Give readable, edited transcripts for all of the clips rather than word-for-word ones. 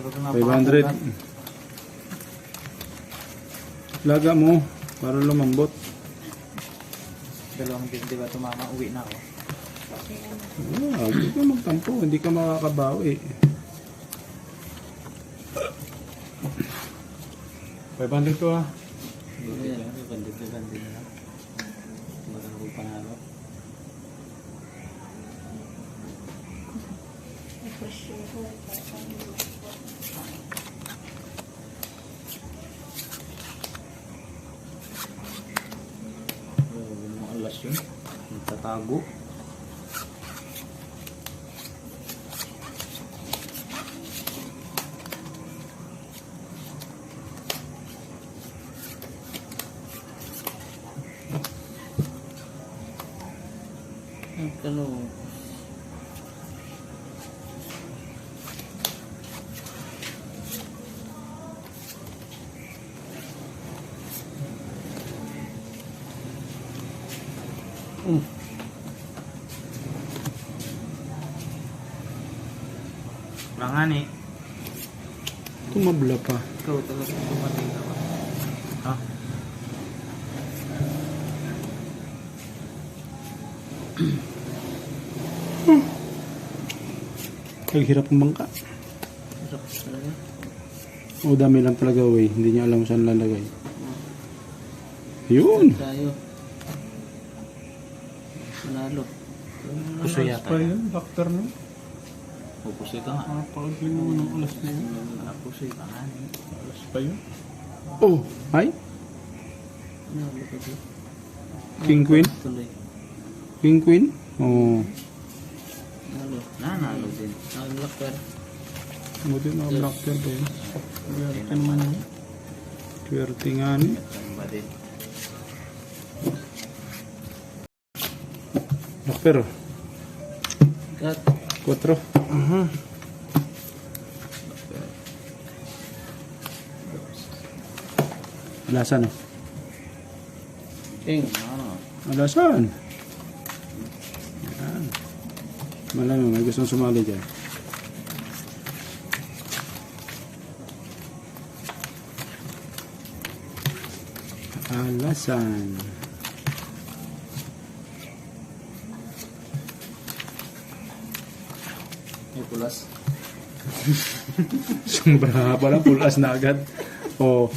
500. Laga mo para lumambot. Dalawang din, di ba tumama? Uwi na ako. Hindi ka magtampo, hindi ka makakabawi. 500 to ah. Hindi yan, bandit na lang. Magkakabog panalo. Mga alas yun. Nagtatago. Ang tanong. Langan eh. Tumabla pa. Ikaw talaga tumating ka ba? Ha? Naghirap ang bangka. Hirap talaga. O dami lang talaga way. Hindi niya alam saan lalagay. Yun. Tayo. Manalo. Puso Alas yata. pa yun, doctor no? Pupusoy ka nga. Pag-ling naman ng alas na yun. Pupusoy ka nga. Alas pa yun. Oh, hi. Manalo ka di. King Queen? Tuloy. King Queen? Oh. Nanalo. Nanalo din. Nanalo ka. Buti na black pair ba yun? Swerte naman yun. Swerte nga ni. Tamba din. Black pair oh. Kat. 4. Alasan oh. King. Ano? Alasan. Yan. Malamang may gustong sumali dyan. Alasan. May pulas. Sobrang pala, pulas na agad. Oh.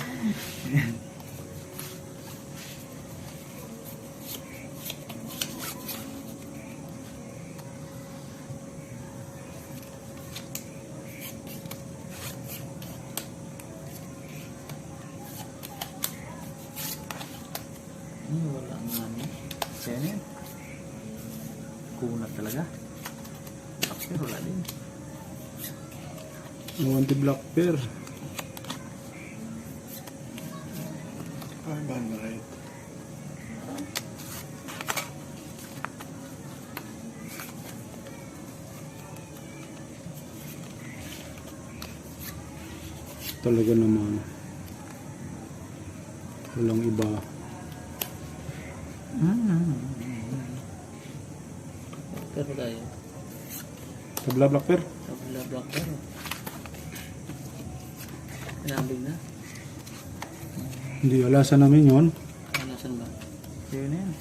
Wala nga ano. Kaya na yan. Kunat talaga. Pero wala din. Wanti black pair. 500. Talaga naman. Walang iba. Pero tayo. Tabla black pair. Tabla block pero. Pinambing na. Hindi, alasan namin yun. Nasan ba? Yun na yan.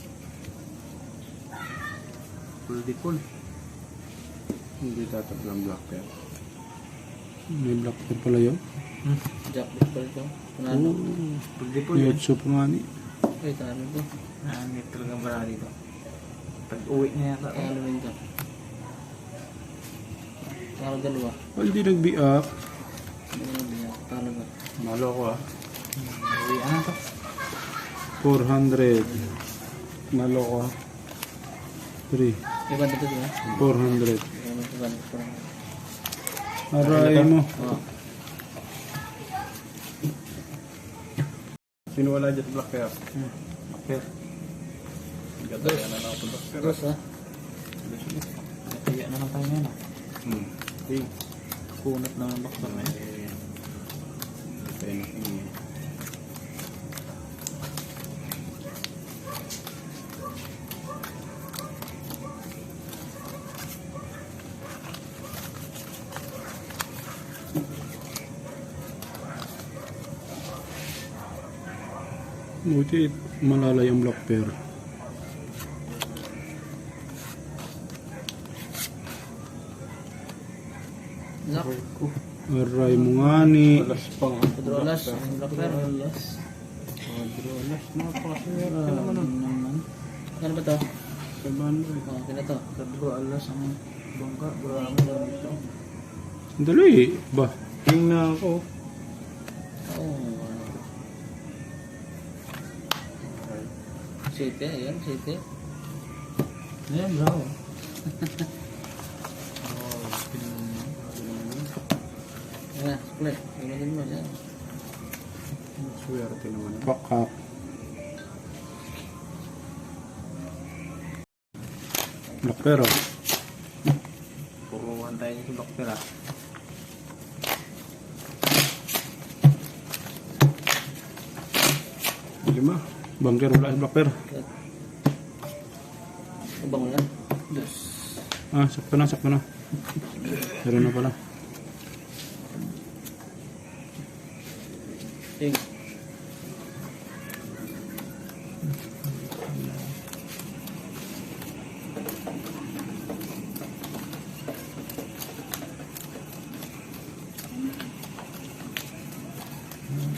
Full di full. Hindi tatablang black pair. May black pair pala yun. Jackpot pa ito. Panalo. Full di full. Yotso pa nga ni. Ay, talo to. Naanit talaga bara dito. Pag uwi niya yata. Talo rin to. Talo dalawa. Hindi nagbiak. Talo ba? Malo ko ah. Uwi ano to? 400. Malo ko ah. 3. Iba dito diba? 400. Iba dito. Aray mo. Oo. Sino wala dyan black pair? Pero. Ganda yan na ako black pair. Terus ha? Kaya na lang tayo ngayon. Okay. Kunat na ng bakter na yun. Buti malalay ang black pair. Zak. Aray mo nga ni. Alas pang. Pedrolas. Ang black pair. Alas. Alas. Napakaswerte naman. Naman. Ano ba to? Sabano eh. Oh, kina to. Alas ang bangka. Grabe lang ito. Dali ba? Tingnan ako. Oh. City, ayan, city. Ayan, bravo. Ayan, split. Gamitin mo, yan. Swerte naman. Pakak. Black pair oh. Puruan tayo sa black pair, ah. Lima. Bangker wala sa black pair. Abang lang. Dos. Ah, sakto na, sakto na. Meron na pala. Ting.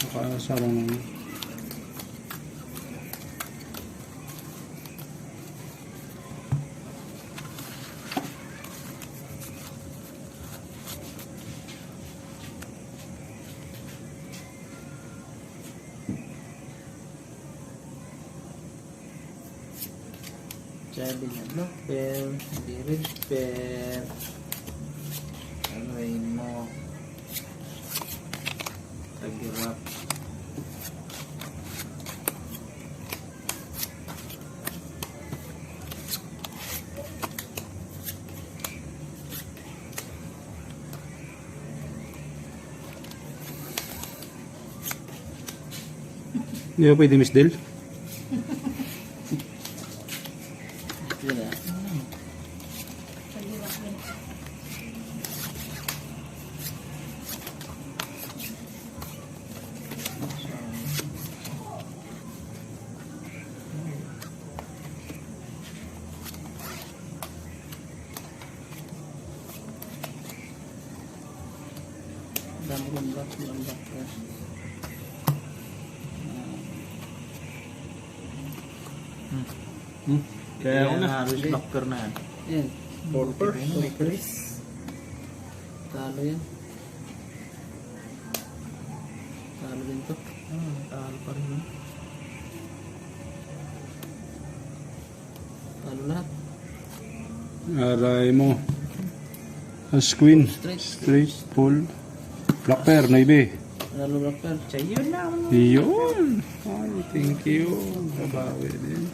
Nakasarang naman. Sabi na black pair. Hindi red pair. Ano mo? Tagirap. Hindi ba pwede Miss Del? Yun na. Dami lambak, lambak. Kaya ako na. Halos black pair na yan. Yan. Torper. Talo yan. Talo din to. Talo pa rin. Talo lahat. Aray mo. As queen. Straight. Straight, full. Black pair, naibe. Talo black pair. Chayo na. Yun. Ay, thank you. Babawi din.